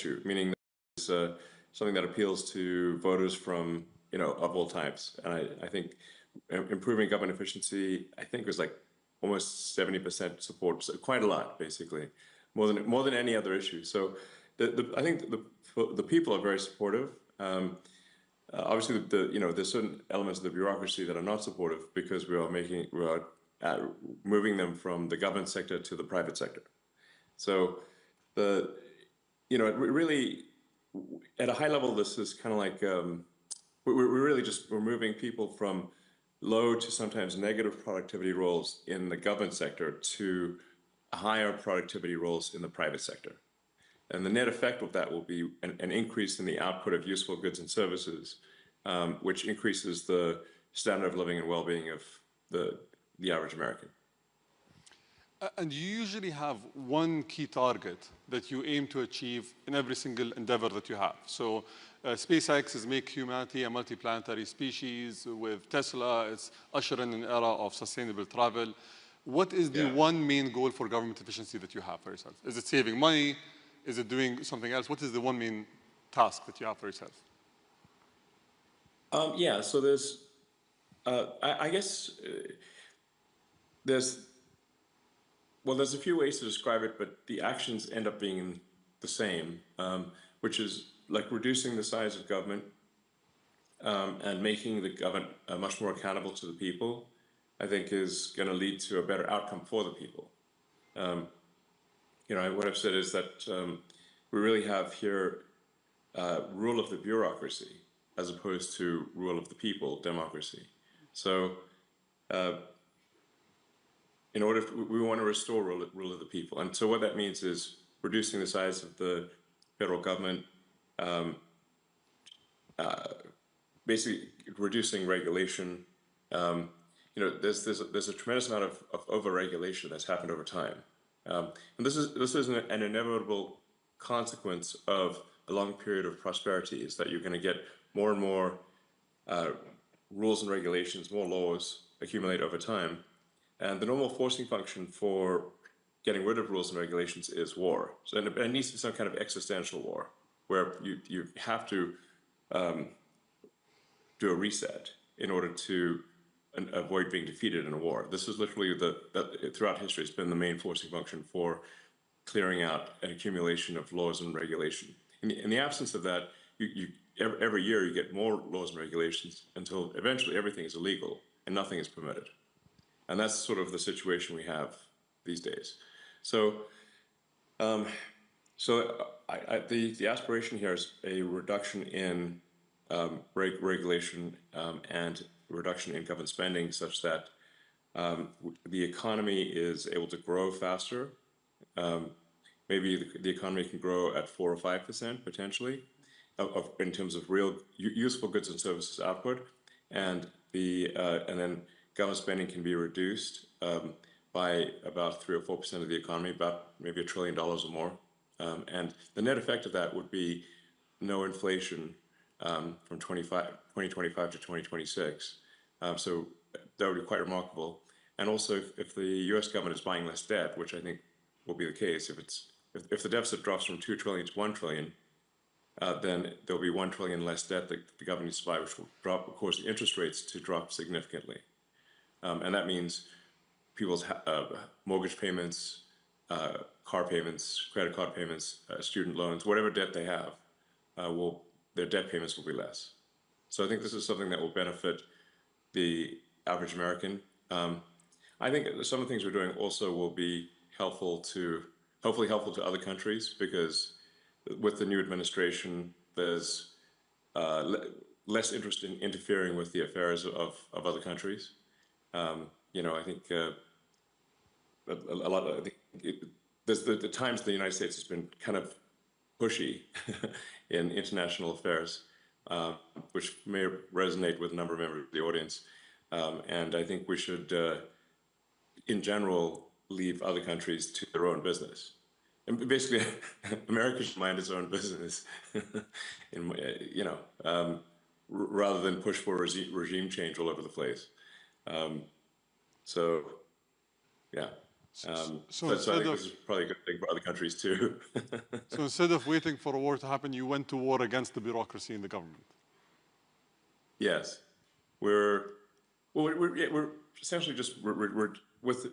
issue, meaning that it's something that appeals to voters from, of all types. And I think improving government efficiency, I think was like almost 70% support, so quite a lot, basically, more than any other issue. So I think the people are very supportive. Obviously, there's certain elements of the bureaucracy that are not supportive because we are moving them from the government sector to the private sector. So it really, at a high level, this is kind of like we're moving people from low to sometimes negative productivity roles in the government sector to higher productivity roles in the private sector. And the net effect of that will be an increase in the output of useful goods and services, which increases the standard of living and well-being of the average American. And you usually have one key target that you aim to achieve in every single endeavor that you have. So SpaceX is make humanity a multiplanetary species. With Tesla, it's usher in an era of sustainable travel. What is the one main goal for government efficiency that you have for yourself? Is it saving money? Is it doing something else? What is the one main task that you have for yourself? So there's, I guess, there's a few ways to describe it, but the actions end up being the same, which is like reducing the size of government and making the government much more accountable to the people, I think is going to lead to a better outcome for the people. What I've said is that we really have here rule of the bureaucracy as opposed to rule of the people, democracy. So we want to restore rule of the people. And so what that means is reducing the size of the federal government, basically reducing regulation. There's a tremendous amount of over-regulation that's happened over time. And this is an inevitable consequence of a long period of prosperity, is that you're going to get more and more rules and regulations, more laws accumulate over time. And the normal forcing function for getting rid of rules and regulations is war. So it needs to be some kind of existential war, where you have to do a reset in order to avoid being defeated in a war. This is literally throughout history, it's been the main forcing function for clearing out an accumulation of laws and regulation. In the absence of that, every year you get more laws and regulations until eventually everything is illegal and nothing is permitted. And that's sort of the situation we have these days. So, the aspiration here is a reduction in regulation and reduction in government spending, such that the economy is able to grow faster. Maybe the economy can grow at 4 or 5% potentially, in terms of real useful goods and services output, and then government spending can be reduced by about 3 or 4% of the economy, about maybe $1 trillion or more. And the net effect of that would be no inflation from 2025 to 2026. So that would be quite remarkable. And also, if the U.S. government is buying less debt, which I think will be the case, if the deficit drops from 2 trillion to 1 trillion, then there'll be 1 trillion less debt that the government needs to buy, which will drop, of course, the interest rates to drop significantly. And that means people's mortgage payments, car payments, credit card payments, student loans, whatever debt they have, their debt payments will be less. So I think this is something that will benefit the average American. I think some of the things we're doing also will be hopefully helpful to other countries, because with the new administration, there's less interest in interfering with the affairs of other countries. I think there's the times the United States has been kind of pushy in international affairs, which may resonate with a number of members of the audience. And I think we should, in general, leave other countries to their own business. And basically, America should mind its own business, rather than push for regime change all over the place. So So I instead think of this is probably a good thing for other countries too. so instead of waiting for a war to happen, you went to war against the bureaucracy in the government. Yes, we're yeah, we're essentially just we're with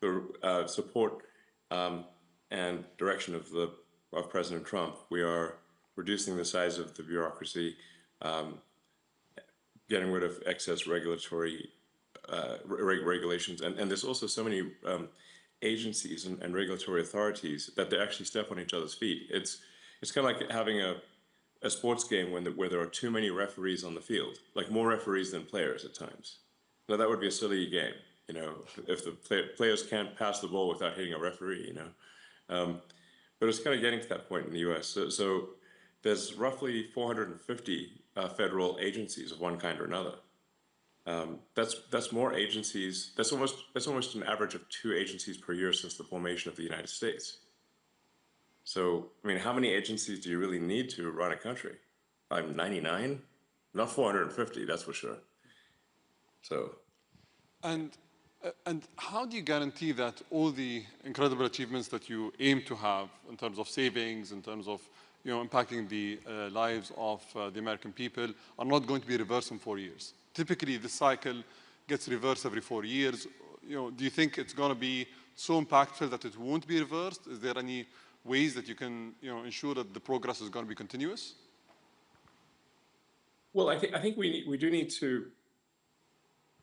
the support and direction of President Trump. We are reducing the size of the bureaucracy, um, getting rid of excess regulatory regulations, and there's also so many agencies and regulatory authorities that they actually step on each other's feet. It's kind of like having a sports game where there are too many referees on the field, like more referees than players at times. Now that would be a silly game, if the players can't pass the ball without hitting a referee. But it's kind of getting to that point in the U.S. So there's roughly 450 federal agencies of one kind or another. That's more agencies. That's almost an average of 2 agencies per year since the formation of the United States. So, I mean, how many agencies do you really need to run a country? I'm 99, not 450, that's for sure. So, And and how do you guarantee that all the incredible achievements that you aim to have in terms of savings, in terms of impacting the lives of the American people, are not going to be reversed in 4 years? Typically, the cycle gets reversed every 4 years. Do you think it's going to be so impactful that it won't be reversed? Is there any ways that you can ensure that the progress is going to be continuous? well, I think we do need to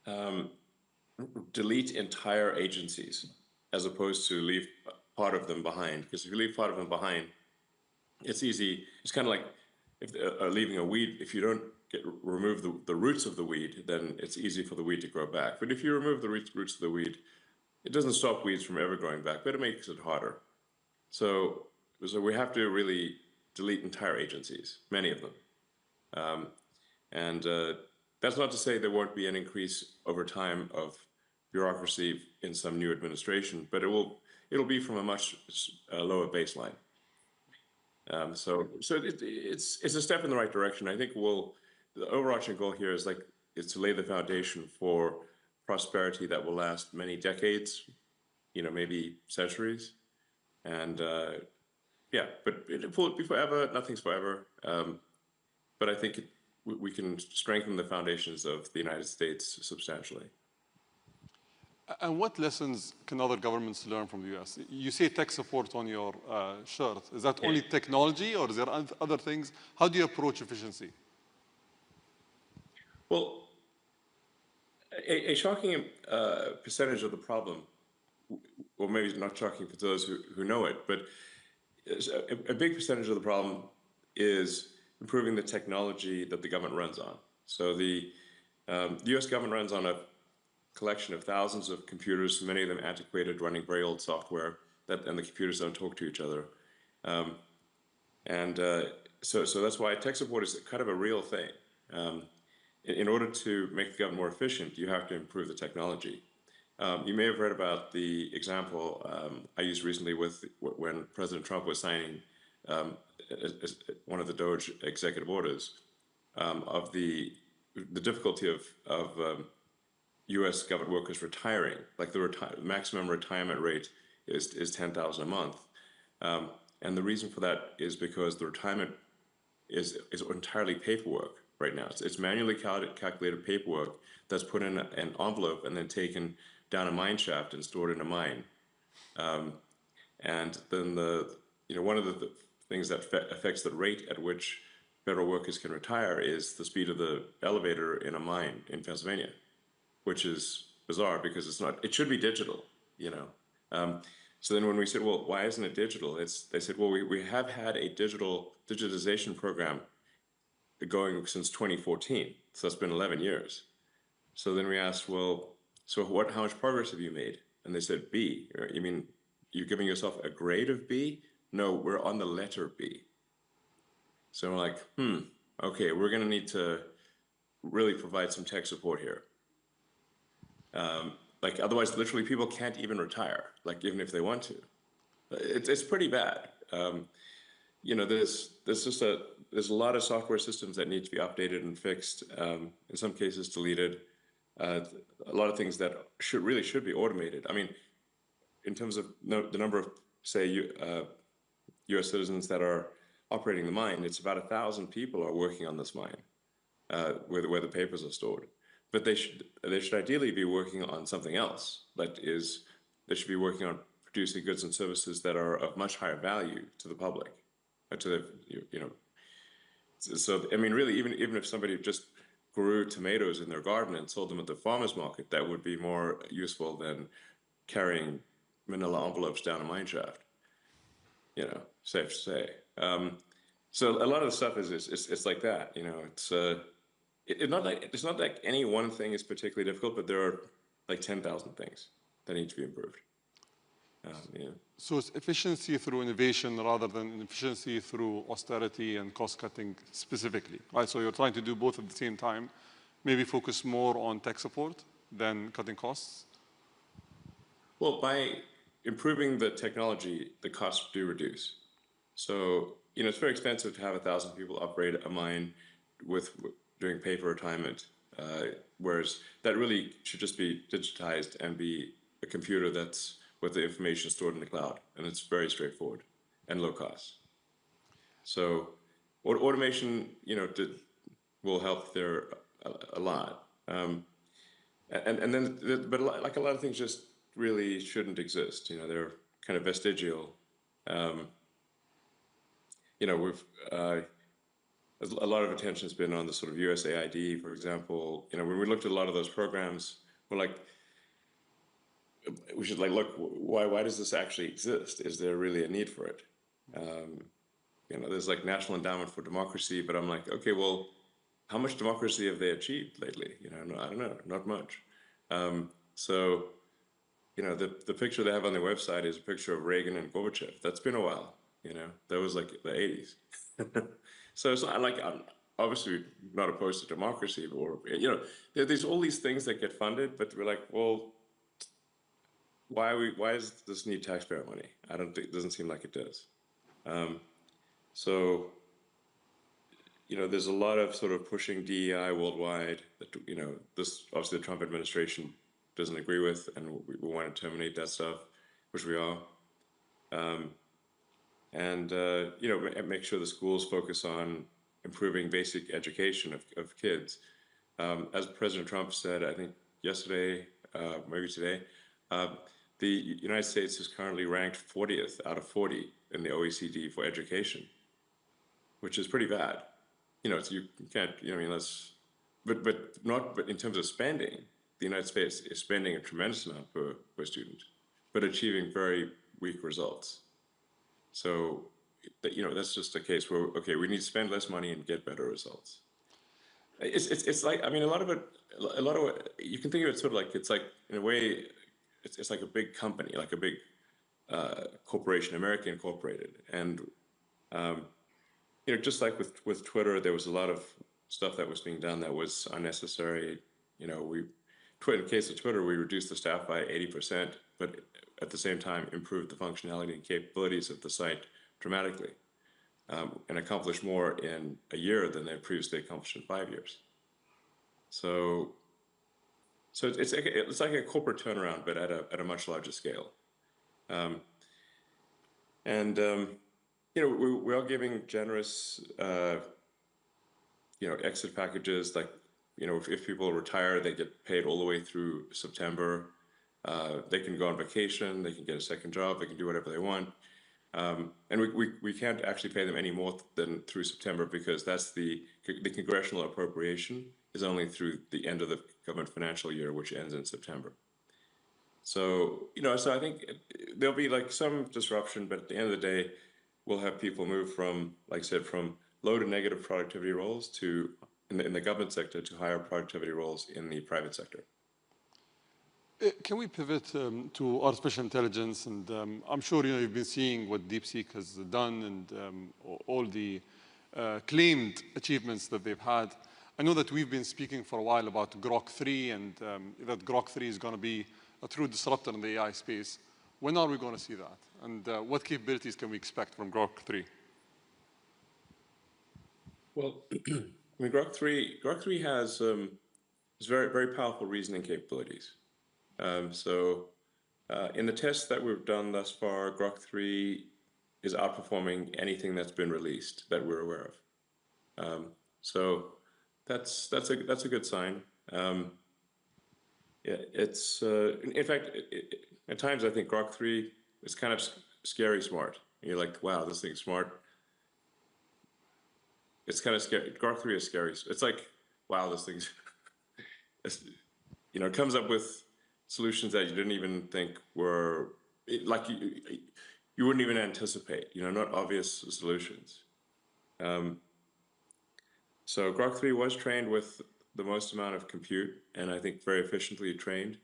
um, delete entire agencies as opposed to leave part of them behind. Because if you leave part of them behind, it's easy. It's kind of like if leaving a weed. If you don't remove the roots of the weed, then it's easy for the weed to grow back. But if you remove the roots of the weed, it doesn't stop weeds from ever growing back, but it makes it harder. So we have to really delete entire agencies, many of them. Um, and that's not to say there won't be an increase over time of bureaucracy in some new administration, but it'll be from a much lower baseline. So it's a step in the right direction. I think the overarching goal here is to lay the foundation for prosperity that will last many decades, maybe centuries, and yeah, but it will be forever. Nothing's forever. But I think we can strengthen the foundations of the United States substantially. And what lessons can other governments learn from the U.S.? You say tech support on your shirt. Is that Yeah. only technology, or is there other things? How do you approach efficiency? Well, a shocking percentage of the problem, or maybe not shocking for those who know it, but a big percentage of the problem is improving the technology that the government runs on. So the U.S. government runs on a collection of thousands of computers, many of them antiquated, running very old software, and the computers don't talk to each other. So that's why tech support is kind of a real thing. In order to make the government more efficient, you have to improve the technology. You may have read about the example I used recently when President Trump was signing one of the DOGE executive orders of the difficulty of U.S. government workers retiring. Like the maximum retirement rate is $10,000 a month, and the reason for that is because the retirement is entirely paperwork right now. It's manually calculated paperwork that's put in an envelope and then taken down a mine shaft and stored in a mine. And then one of the things that affects the rate at which federal workers can retire is the speed of the elevator in a mine in Pennsylvania, which is bizarre because it should be digital. So then when we said, well, why isn't it digital? They said, well, we have had a digitization program going since 2014. So that's been 11 years. So then we asked, well, so how much progress have you made? And they said, B. You mean you're giving yourself a grade of B? No, we're on the letter B. So we're like, okay, we're going to need to really provide some tech support here. Otherwise, literally, people can't even retire, even if they want to. It's pretty bad. There's a lot of software systems that need to be updated and fixed. In some cases, deleted. a lot of things that really should be automated. I mean, in terms of the number of, say, U.S. citizens that are operating the mine, it's about 1,000 people are working on this mine, where the papers are stored. But they should ideally be working on something else. They should be working on producing goods and services that are of much higher value to the public, to the So I mean, really, even if somebody just grew tomatoes in their garden and sold them at the farmer's market, that would be more useful than carrying manila envelopes down a mine shaft. Safe to say. So a lot of the stuff it's like that. It's not like any one thing is particularly difficult, but there are like 10,000 things that need to be improved. So it's efficiency through innovation rather than efficiency through austerity and cost cutting specifically, right? So you're trying to do both at the same time, maybe focus more on tech support than cutting costs? Well, by improving the technology, the costs do reduce. So, it's very expensive to have 1,000 people operate a mine doing paper retirement, whereas that really should just be digitized and be a computer that's with the information stored in the cloud, and it's very straightforward and low cost. So, automation, will help there a lot. And then, but like a lot of things just really shouldn't exist. They're kind of vestigial. We've a lot of attention has been on the sort of USAID, for example. When we looked at a lot of those programs, we're like, we should look, why does this actually exist? Is there really a need for it? There's like National Endowment for Democracy, but I'm like, okay, well, how much democracy have they achieved lately? I don't know, not much. So, the picture they have on their website is a picture of Reagan and Gorbachev. That's been a while, that was like the 80s. So it's not like, I'm obviously not opposed to democracy, or, there's all these things that get funded, but we're like, well, why does this need taxpayer money? It doesn't seem like it does. So, there's a lot of sort of pushing DEI worldwide that, this obviously the Trump administration doesn't agree with, and we want to terminate that stuff, which we are. Make sure the schools focus on improving basic education of kids. As President Trump said, I think yesterday, maybe today, the United States is currently ranked 40th out of 40 in the OECD for education, which is pretty bad. So you can't, but in terms of spending, the United States is spending a tremendous amount per student, but achieving very weak results. So, that's just a case where, okay, we need to spend less money and get better results. It's like, I mean, a lot of it, you can think of it sort of like, it's like, in a way, it's like a big company, like a big corporation, American incorporated. And, just like with Twitter, there was a lot of stuff that was being done that was unnecessary. In the case of Twitter, we reduced the staff by 80%, but at the same time improved the functionality and capabilities of the site dramatically, and accomplished more in a year than they previously accomplished in 5 years. So it's like a corporate turnaround, but at a much larger scale. We are giving generous, exit packages. Like, if people retire, they get paid all the way through September. They can go on vacation, they can get a second job, they can do whatever they want. And we can't actually pay them any more than through September, because that's the congressional appropriation is only through the end of the government financial year, which ends in September. So, so I think there'll be like some disruption, but at the end of the day, we'll have people move from, like I said, from low to negative productivity roles to, in the government sector, to higher productivity roles in the private sector. Can we pivot to artificial intelligence? And I'm sure you've been seeing what DeepSeek has done, and all the claimed achievements that they've had. I know that we've been speaking for a while about GROK 3, and that GROK 3 is going to be a true disruptor in the AI space. When are we going to see that? And what capabilities can we expect from GROK 3? Well, I mean, GROK 3 has It's very powerful reasoning capabilities. In the tests that we've done thus far, Grok 3 is outperforming anything that's been released that we're aware of. So that's a good sign. Yeah, it's in fact at times I think Grok 3 is kind of scary smart. You're like, wow, this thing's smart. It's kind of scary. Grok 3 is scary. It's like, wow, this thing's it comes up with solutions that you didn't even think were like you wouldn't even anticipate. Not obvious solutions. So Grok 3 was trained with the most amount of compute, and I think very efficiently trained.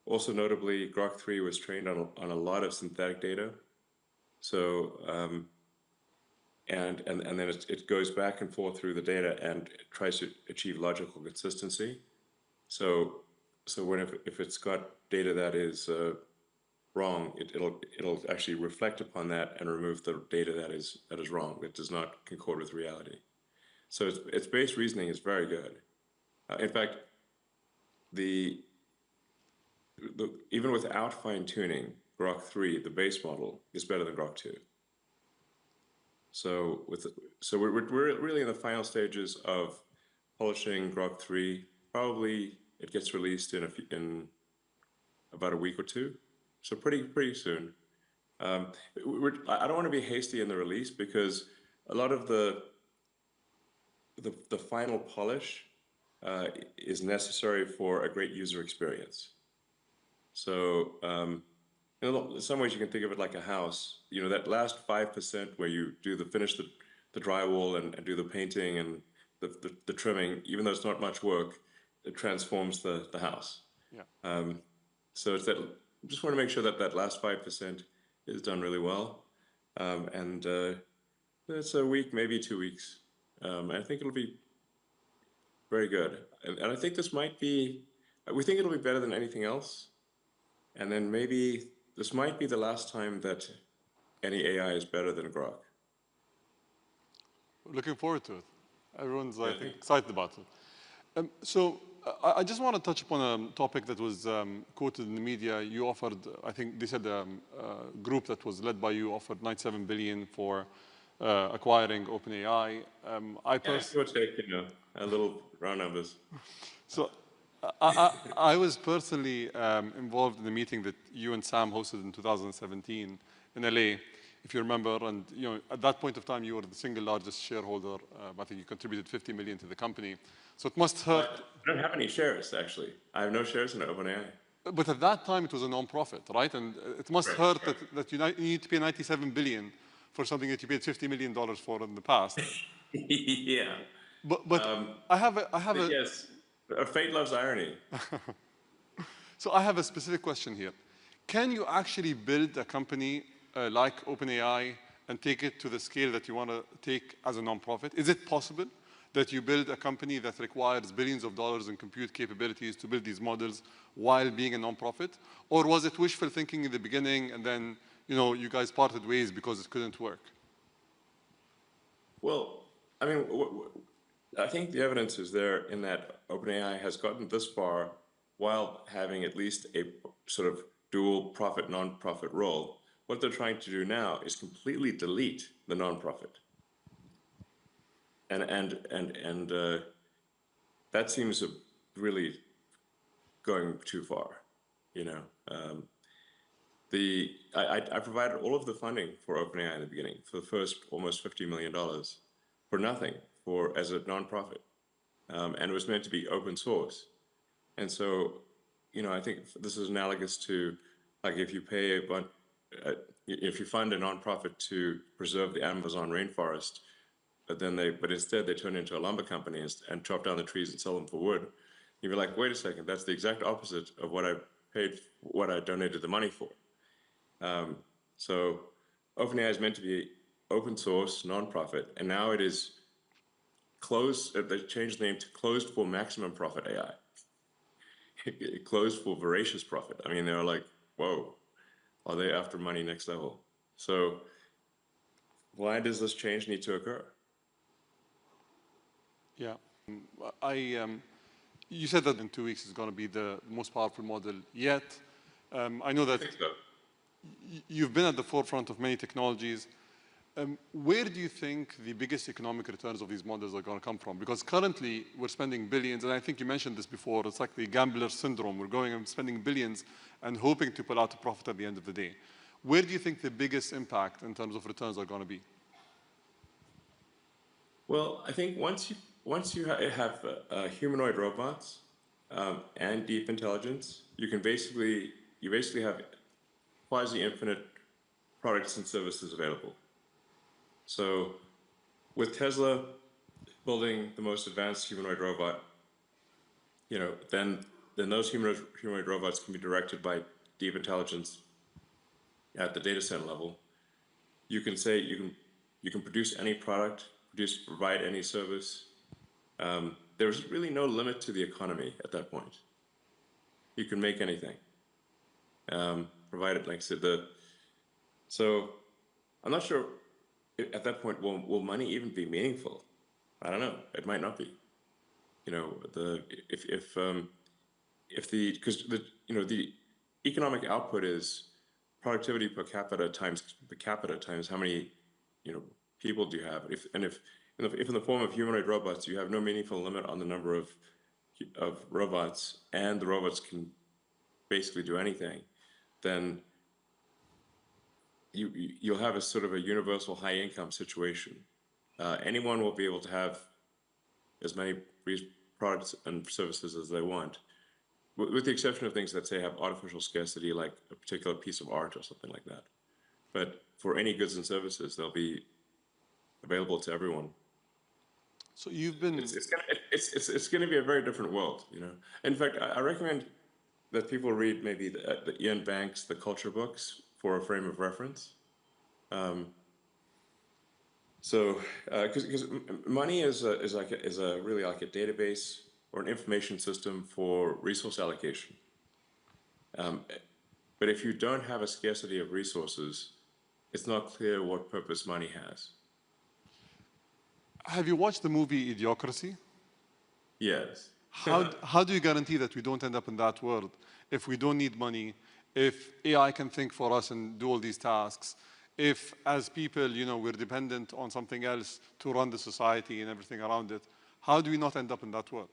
Also notably, Grok 3 was trained on a lot of synthetic data. So and then it goes back and forth through the data and tries to achieve logical consistency. So if it's got data that is wrong, it'll actually reflect upon that and remove the data that is wrong, that does not concord with reality. So its base reasoning is very good. In fact, even without fine tuning, Grok 3, the base model, is better than Grok 2. So we're really in the final stages of polishing Grok 3. Probably it gets released in about a week or two. So pretty soon. I don't want to be hasty in the release because a lot of the final polish is necessary for a great user experience. So in some ways you can think of it like a house. That last 5% where you finish the drywall and do the painting and the trimming, even though it's not much work, it transforms the house. Yeah. So it's that. Just want to make sure that last 5% is done really well, and it's a week, maybe 2 weeks. I think it'll be very good, and I think this might be. We think it'll be better than anything else, and then maybe this might be the last time that any AI is better than Grok. Looking forward to it. Everyone's, Yeah, I think, excited about it. So I just want to touch upon a topic that was quoted in the media. You offered, I think they said a group that was led by you offered $97 billion for acquiring OpenAI. give or take, a little round numbers. So I was personally involved in the meeting that you and Sam hosted in 2017 in LA, if you remember. And at that point of time, you were the single largest shareholder. I think you contributed 50 million to the company. So it must hurt. I don't have any shares, actually. I have no shares in OpenAI. But at that time, it was a non-profit, right? And it must hurt that you need to pay 97 billion for something that you paid $50 million for in the past. Yeah. But I have a yes. Fate loves irony. So I have a specific question here. Can you actually build a company like OpenAI and take it to the scale that you want to take as a non-profit? Is it possible that you build a company that requires billions of dollars in compute capabilities to build these models while being a non-profit? Or was it wishful thinking in the beginning and then you guys parted ways because it couldn't work? Well, I mean, I think the evidence is there in that OpenAI has gotten this far while having at least a sort of dual profit, non-profit role. What they're trying to do now is completely delete the non-profit. And that seems really going too far, I provided all of the funding for OpenAI in the beginning for the first almost $50 million for nothing as a nonprofit, and it was meant to be open source. And so, I think this is analogous to like if you pay if you fund a nonprofit to preserve the Amazon rainforest, but instead they turn into a lumber company and chop down the trees and sell them for wood. You'd be like, wait a second, that's the exact opposite of what I donated the money for. So OpenAI is meant to be open source, nonprofit, and now it is closed. They changed the name to closed for maximum profit AI. Closed for voracious profit. I mean, they're like, whoa, are they after money next level? So why does this change need to occur? Yeah, You said that in 2 weeks it's going to be the most powerful model yet. I know I that think so. you've been at the forefront of many technologies. Where do you think the biggest economic returns of these models are going to come from? Because currently we're spending billions, and I think you mentioned this before, it's like the gambler syndrome. We're going and spending billions and hoping to pull out a profit at the end of the day. Where do you think the biggest impact in terms of returns are going to be? Well, I think once you have humanoid robots and deep intelligence, you basically have quasi-infinite products and services available. So with Tesla building the most advanced humanoid robot, then those humanoid robots can be directed by deep intelligence at the data center level. You can say you can produce any product, provide any service. There's really no limit to the economy at that point. You can make anything, provided, like I said, so I'm not sure at that point will money even be meaningful. I don't know. It might not be. Because the economic output is productivity per capita times how many people do you have. If in the form of humanoid robots you have no meaningful limit on the number of robots, and the robots can basically do anything, then you'll have a sort of a universal high income situation. Anyone will be able to have as many products and services as they want, with the exception of things that say have artificial scarcity, like a particular piece of art or something like that. But for any goods and services, they'll be available to everyone. So you've been... It's gonna be a very different world, In fact, I recommend that people read maybe the Ian Banks, The Culture books, for a frame of reference. Because money is really like a database or an information system for resource allocation. But if you don't have a scarcity of resources, it's not clear what purpose money has. Have you watched the movie Idiocracy? Yes. How do you guarantee that we don't end up in that world if we don't need money, if AI can think for us and do all these tasks, if as people, we're dependent on something else to run the society and everything around it? How do we not end up in that world?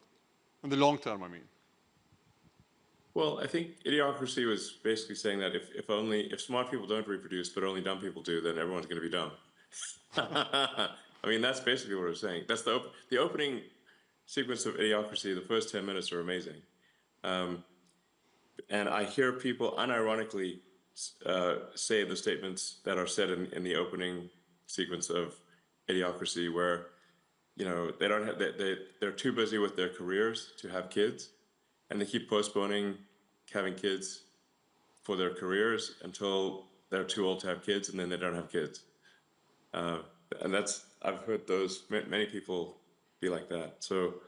In the long term, I mean. Well, I think Idiocracy was basically saying that if smart people don't reproduce, but only dumb people do, then everyone's going to be dumb. I mean, that's basically what it was saying. That's the opening sequence of Idiocracy. The first 10 minutes are amazing. And I hear people unironically say the statements that are said in the opening sequence of Idiocracy, where they don't have they're too busy with their careers to have kids, and they keep postponing having kids for their careers until they're too old to have kids, and then they don't have kids. And I've heard many people be like that. So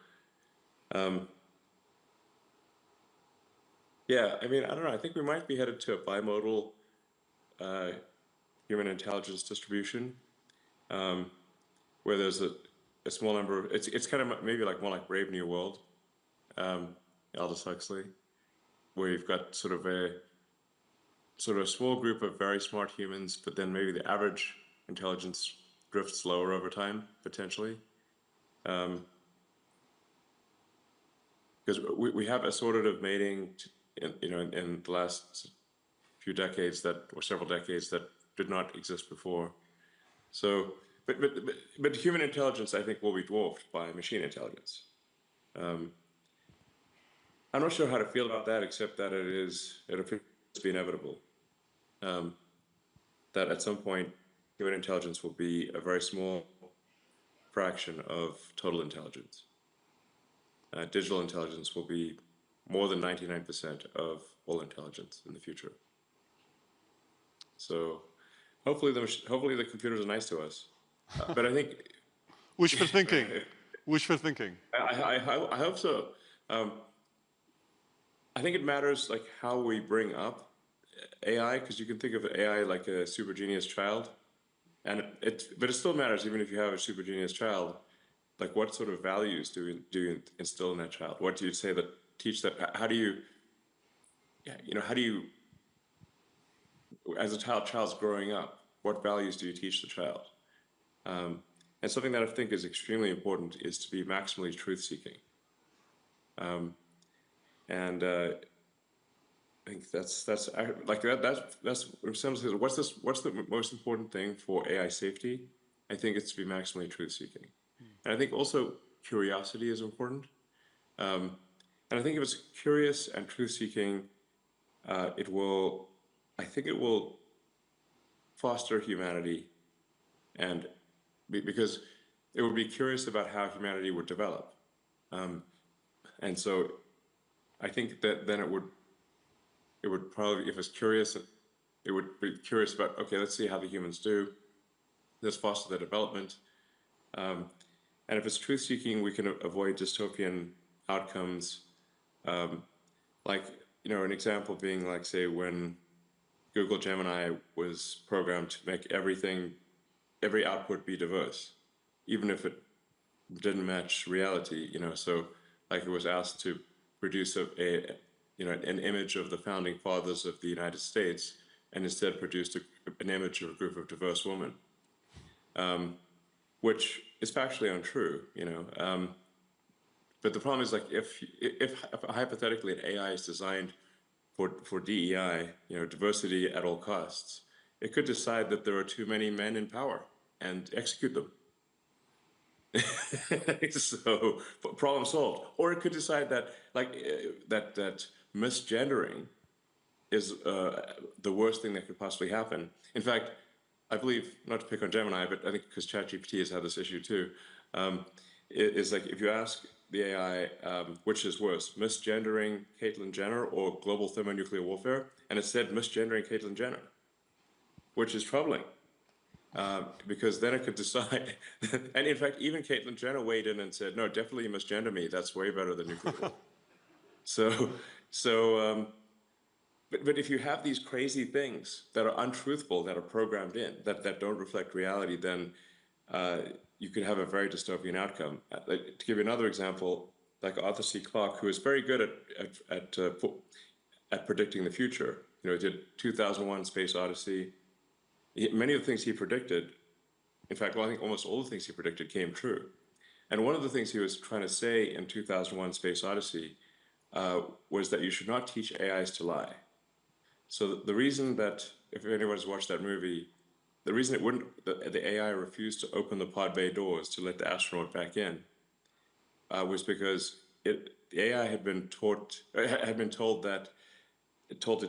yeah, I mean, I don't know. I think we might be headed to a bimodal human intelligence distribution, where there's a small number of, it's kind of maybe more like Brave New World, Aldous Huxley, where you've got sort of a small group of very smart humans, but then maybe the average intelligence drifts lower over time, potentially. Because we have assortative mating, in the last few decades or several decades that did not exist before. So, but human intelligence, I think, will be dwarfed by machine intelligence. I'm not sure how to feel about that, except that it appears to be inevitable. That at some point, human intelligence will be a very small fraction of total intelligence. Digital intelligence will be more than 99% of all intelligence in the future. So hopefully the computers are nice to us. But I think wishful thinking. Wishful thinking. I hope so. I think it matters how we bring up AI, because you can think of AI like a super genius child, but it still matters even if you have a super genius child. like what sort of values do you instill in that child? What do you say that teach that? How do you, how do you, as a child's growing up, what values do you teach the child? And something that I think is extremely important is to be maximally truth-seeking. And I think that's like that's in some sense, what's the most important thing for AI safety? I think it's to be maximally truth-seeking, and I think also curiosity is important. And I think if it's curious and truth-seeking, I think it will foster humanity, and because it would be curious about how humanity would develop, and so I think that then it would probably, if it's curious, it would be curious about, okay, let's see how the humans do. Let's foster their development. And if it's truth-seeking, we can avoid dystopian outcomes. Like, an example being like, say, when Google Gemini was programmed to make every output be diverse, even if it didn't match reality, so like it was asked to produce an image of the founding fathers of the United States, and instead produced an image of a group of diverse women, which is factually untrue, But the problem is, like, if hypothetically an AI is designed for DEI, diversity at all costs, it could decide that there are too many men in power and execute them. So problem solved. Or it could decide that, like, that misgendering is the worst thing that could possibly happen. In fact, I believe, not to pick on Gemini, but I think because ChatGPT has had this issue too, is like if you ask the AI which is worse, misgendering Caitlyn Jenner or global thermonuclear warfare, and it said misgendering Caitlyn Jenner, which is troubling. Because then it could decide, and in fact, even Caitlyn Jenner weighed in and said, "No, definitely misgender me. That's way better than nuclear war." But if you have these crazy things that are untruthful, that are programmed in, that don't reflect reality, then you could have a very dystopian outcome. To give you another example, like Arthur C. Clarke, who is very good at predicting the future. He did 2001: Space Odyssey. Many of the things he predicted, in fact, well, I think almost all the things he predicted came true. And one of the things he was trying to say in 2001: Space Odyssey was that you should not teach AIs to lie. So the reason that, if anyone's watched that movie, the reason the AI refused to open the pod bay doors to let the astronaut back in was because the AI had been told to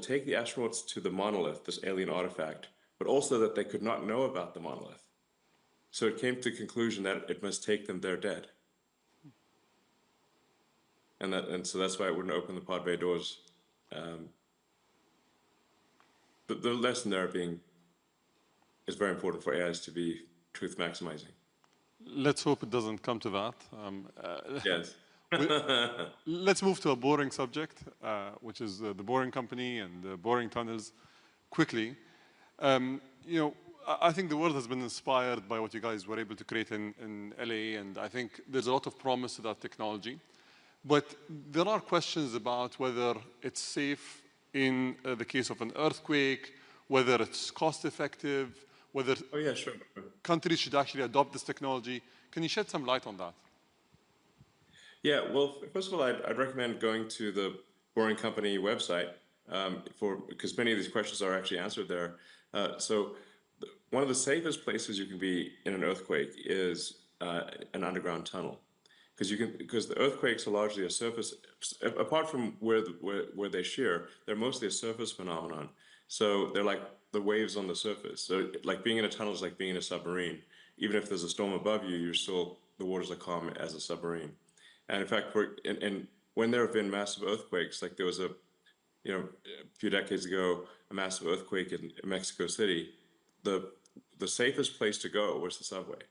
take the astronauts to the monolith, this alien artifact, but also that they could not know about the monolith. So it came to the conclusion that it must take them there dead. And so that's why it wouldn't open the pod bay doors. But the lesson there is very important for AIs to be truth maximizing. Let's hope it doesn't come to that. Yes. Let's move to a boring subject, which is the Boring Company and the boring tunnels. Quickly, I think the world has been inspired by what you guys were able to create in LA, and I think there's a lot of promise to that technology. But there are questions about whether it's safe in the case of an earthquake, whether it's cost effective, whether sure. countries should actually adopt this technology. Can you shed some light on that? Yeah, well, first of all, I'd recommend going to the Boring Company website because many of these questions are actually answered there. So one of the safest places you can be in an earthquake is an underground tunnel, because the earthquakes are largely a surface. Apart from where they shear, they're mostly a surface phenomenon. So they're like the waves on the surface. So like being in a tunnel is like being in a submarine. Even if there's a storm above you, the waters are calm as a submarine. And in fact, when there have been massive earthquakes, like there was a few decades ago, a massive earthquake in Mexico City, the safest place to go was the subway.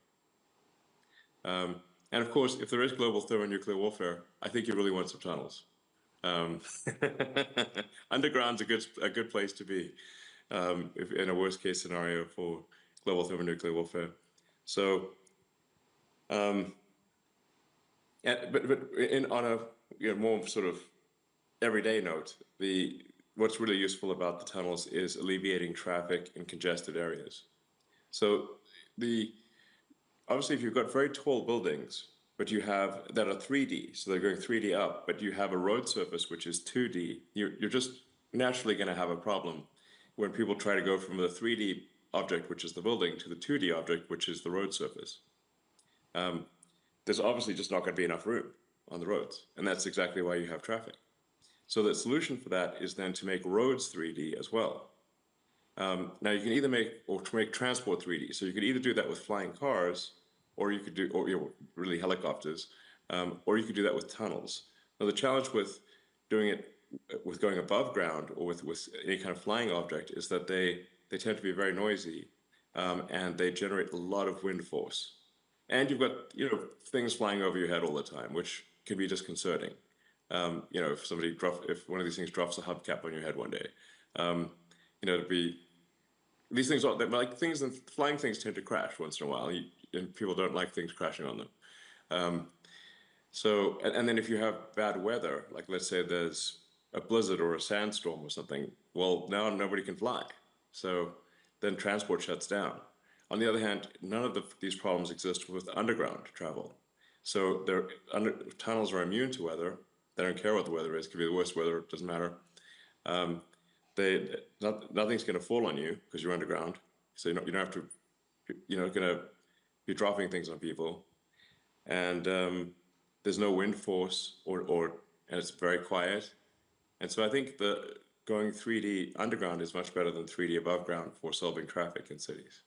And of course, if there is global thermonuclear warfare, I think you really want some tunnels. Underground's a good place to be if in a worst case scenario for global thermonuclear warfare. So But on a more sort of everyday note, what's really useful about the tunnels is alleviating traffic in congested areas. So obviously, if you've got very tall buildings, but you have that are 3D, so they're going 3D up, but you have a road surface which is 2D, you're just naturally going to have a problem when people try to go from the 3D object, which is the building, to the 2D object, which is the road surface. There's obviously just not going to be enough room on the roads, and that's exactly why you have traffic. So the solution for that is then to make roads 3D as well. Now you can either make transport 3D. So you could either do that with flying cars, or you could do, really helicopters, or you could do that with tunnels. Now the challenge with doing it with going above ground or with any kind of flying object is that they tend to be very noisy, and they generate a lot of wind force. And you've got things flying over your head all the time, which can be disconcerting. If one of these things drops a hubcap on your head one day, it'd be these things are like things, and flying things tend to crash once in a while, and people don't like things crashing on them. And then if you have bad weather, like let's say there's a blizzard or a sandstorm or something, well, now nobody can fly. So then transport shuts down. On the other hand, none of these problems exist with underground travel. So tunnels are immune to weather. They don't care what the weather is. It could be the worst weather, it doesn't matter. Nothing's going to fall on you because you're underground. So you don't have to, going to be dropping things on people. And there's no wind force and it's very quiet. And so I think going 3D underground is much better than 3D above ground for solving traffic in cities.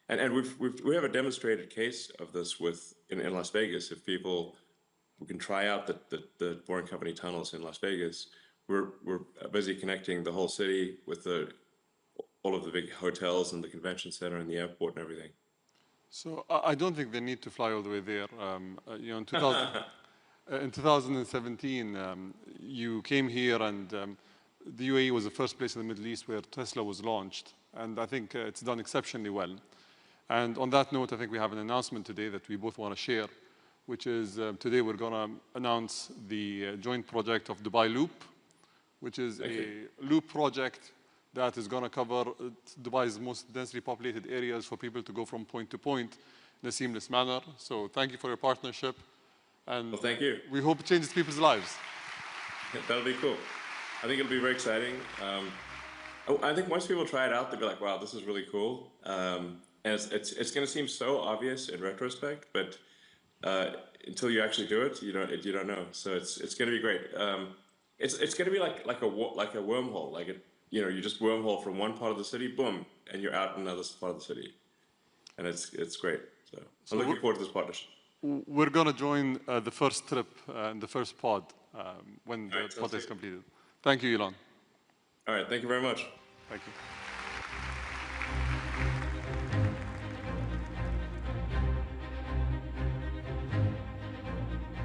And we have a demonstrated case of this in Las Vegas. If we can try out the Boring Company tunnels in Las Vegas. We're busy connecting the whole city with all of the big hotels and the convention center and the airport and everything. So I don't think they need to fly all the way there. In 2017, you came here, and the UAE was the first place in the Middle East where Tesla was launched, and I think it's done exceptionally well. And on that note, I think we have an announcement today that we both want to share, which is today we're going to announce the joint project of Dubai Loop, which is a loop project that is going to cover Dubai's most densely populated areas for people to go from point to point in a seamless manner. So thank you for your partnership. And well, thank you. We hope it changes people's lives. That'll be cool. I think it'll be very exciting. I think once people try it out, they'll be like, wow, this is really cool. And it's going to seem so obvious in retrospect, but until you actually do it, you don't know. So it's going to be great. It's going to be like a wormhole. You just wormhole from one part of the city, boom, and you're out in another part of the city, and it's great. So I'm looking forward to this partnership. We're going to join the first trip and the first pod when the pod is completed. Thank you, Elon. All right, thank you very much. Thank you.